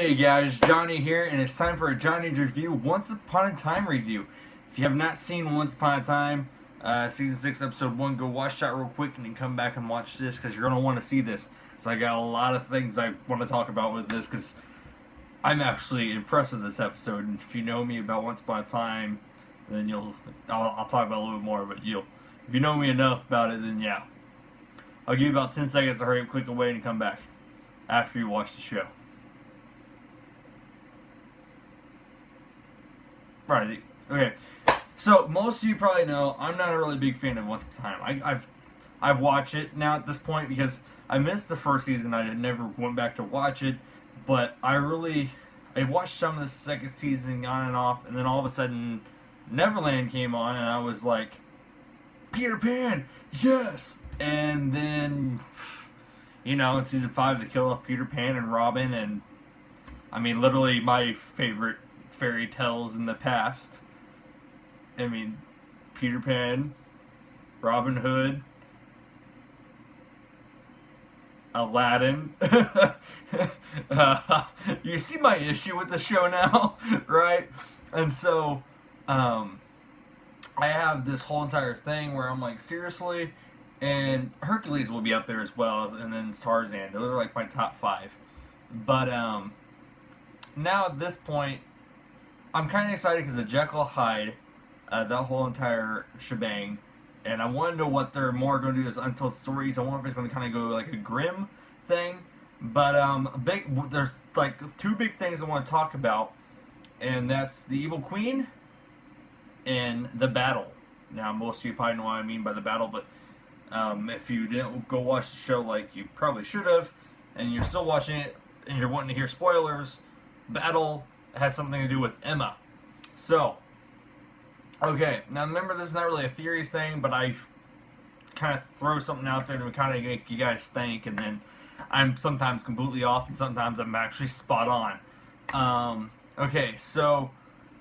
Hey guys, Johnny here, and it's time for a Johnny's review, Once Upon a Time review. If you have not seen Once Upon a Time, Season 6, Episode 1, go watch that real quick and then come back and watch this because you're going to want to see this. So I got a lot of things I want to talk about with this because I'm actually impressed with this episode. And if you know me about Once Upon a Time, then I'll talk about it a little bit more, but if you know me enough about it, then yeah. I'll give you about 10 seconds to hurry up, click away, and come back after you watch the show. Right. Okay. So most of you probably know I'm not a really big fan of Once Upon a Time. I've watched it now at this point because I missed the first season. I never went back to watch it, but I watched some of the second season on and off, and then all of a sudden Neverland came on, and I was like, Peter Pan, yes! And then in season 5 they killed off Peter Pan and Robin, and I mean literally my favorite fairy tales in the past. I mean, Peter Pan, Robin Hood, Aladdin. You see my issue with the show now, right? And so, I have this whole entire thing where I'm like, seriously? And Hercules will be up there as well, and then Tarzan. Those are like my top 5. But, now at this point, I'm kind of excited because of Jekyll Hyde, that whole entire shebang, and I want to know what they're more going to do as untold stories. I wonder if it's going to kind of go like a Grimm thing, but there's like 2 big things I want to talk about, and that's the Evil Queen and the battle. Now, most of you probably know what I mean by the battle, but if you didn't go watch the show like you probably should have, and you're still watching it and you're wanting to hear spoilers, battle has something to do with Emma. So, okay, now remember this is not really a theories thing, but I kind of throw something out there to kind of make you guys think, and then I'm sometimes completely off, and sometimes I'm actually spot on. Okay, so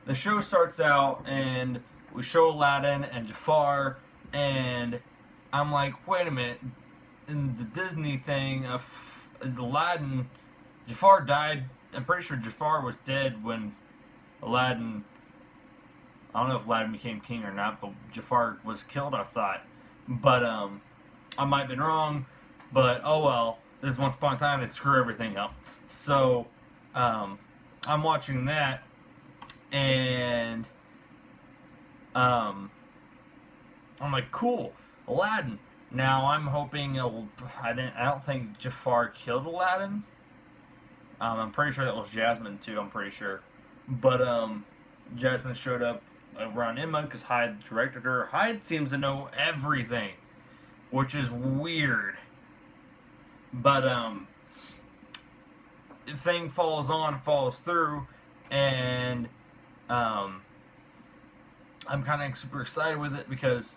the show starts out, and we show Aladdin and Jafar, and I'm like, wait a minute, in the Disney thing of Aladdin, Jafar died. I'm pretty sure Jafar was dead when Aladdin, I don't know if Aladdin became king or not, but Jafar was killed, I thought. But, I might have been wrong, but oh well, this is Once Upon a Time, they screw everything up. So, I'm watching that, and, I'm like, cool, Aladdin. Now, I'm hoping I don't think Jafar killed Aladdin. I'm pretty sure that was Jasmine too, I'm pretty sure. But Jasmine showed up around Emma because Hyde directed her. Hyde seems to know everything, which is weird. But the thing follows through, and I'm kind of super excited with it because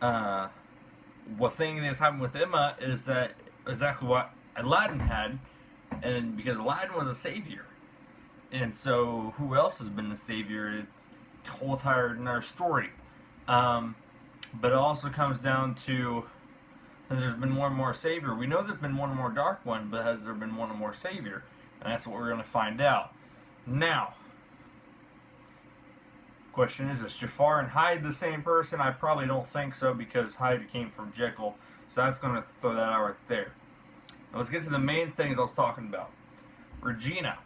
what thing that's happened with Emma is that exactly what Aladdin had. And because Aladdin was a savior, and so who else has been the savior? It's a whole entire story. But it also comes down to, since there's been one more savior, we know there's been one more dark one, but has there been one more savior? And that's what we're going to find out. Now, question is Jafar and Hyde the same person? I probably don't think so because Hyde came from Jekyll, so that's going to throw that out right there. Now let's get to the main things I was talking about. Regina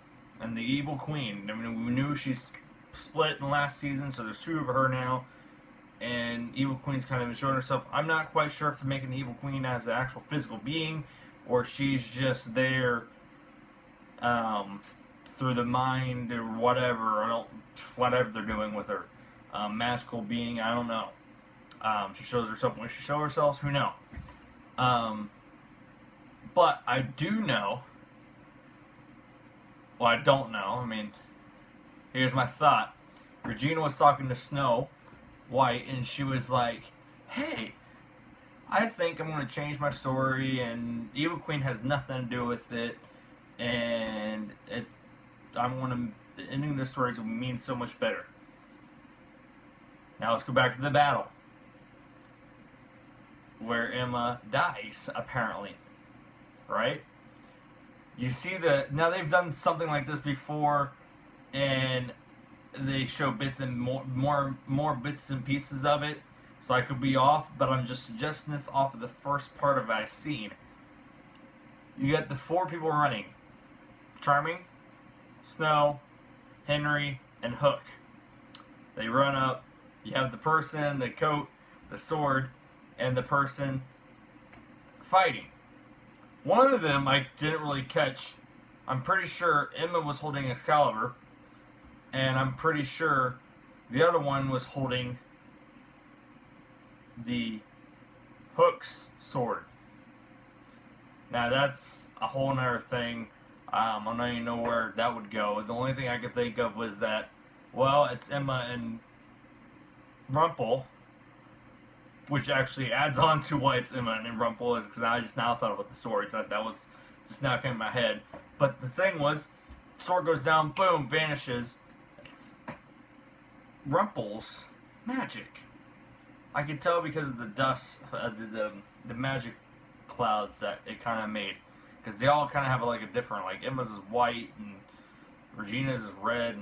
and the Evil Queen. I mean, we knew she's split in last season, so there's 2 of her now. And Evil Queen's kind of been showing herself. I'm not quite sure if they're making the Evil Queen as an actual physical being, or she's just there through the mind or whatever. Whatever they're doing with her. Magical being, I don't know. She shows herself when she shows herself, who knows? But I do know, well, I don't know, I mean, here's my thought. Regina was talking to Snow White, and she was like, hey, I think I'm going to change my story, and Evil Queen has nothing to do with it, and the ending of this story is going to mean so much better. Now let's go back to the battle, where Emma dies, apparently. Right? You see the now they've done something like this before, and they show bits and more bits and pieces of it. So I could be off, but I'm just suggesting this off of the first part of I've seen. You got the four people running: Charming, Snow, Henry, and Hook. They run up. You have the person, the coat, the sword, and the person fighting. One of them I didn't really catch. I'm pretty sure Emma was holding Excalibur, and I'm pretty sure the other one was holding the Hook's sword. Now that's a whole nother thing. I don't even know where that would go. The only thing I could think of was that, well, it's Emma and Rumple, which actually adds on to why it's Emma and Rumple, is because I just now thought about the swords. That was just now came in my head. But the thing was, sword goes down, boom, vanishes. It's Rumple's magic. I could tell because of the dust, the magic clouds that it kind of made, because they all kind of have like a different, like Emma's is white and Regina's is red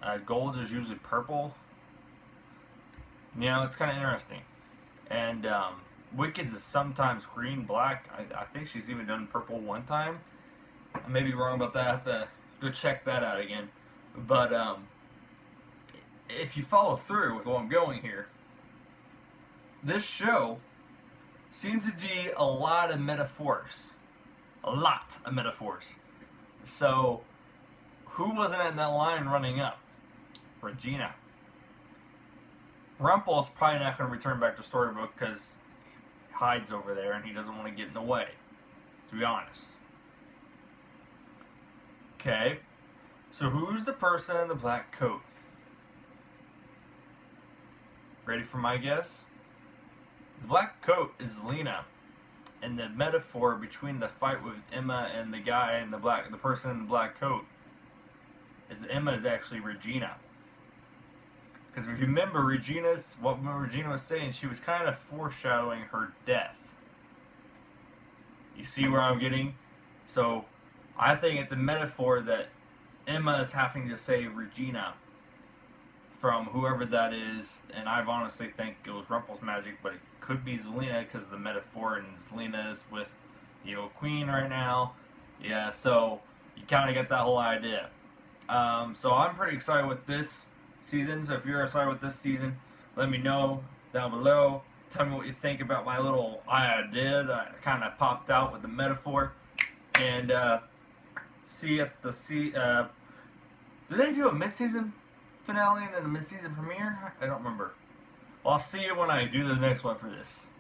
and Gold's is usually purple. You know, it's kind of interesting. And Wicked's is sometimes green, black. I think she's even done purple one time. I may be wrong about that. I have to go check that out again. But if you follow through with what I'm going here, this show seems to be a lot of metaphors. A lot of metaphors. So, who wasn't in that line running up? Regina. Rumple's probably not going to return back to Storybook because he hides over there and he doesn't want to get in the way, to be honest. Okay, so who's the person in the black coat? Ready for my guess? The black coat is Lena, and the metaphor between the fight with Emma and the guy in the person in the black coat, is Emma is actually Regina. Because if you remember what Regina was saying, she was kind of foreshadowing her death. You see where I'm getting? So, I think it's a metaphor that Emma is having to save Regina from whoever that is, and I honestly think it was Rumple's magic, but it could be Zelena because of the metaphor, and Zelena is with the Evil Queen right now. Yeah, so you kind of get that whole idea. So I'm pretty excited with this season, so if you're excited with this season, let me know down below. Tell me what you think about my little idea that kind of popped out with the metaphor. And see you at the did they do a mid-season finale and then a mid-season premiere? I don't remember. Well, I'll see you when I do the next one for this.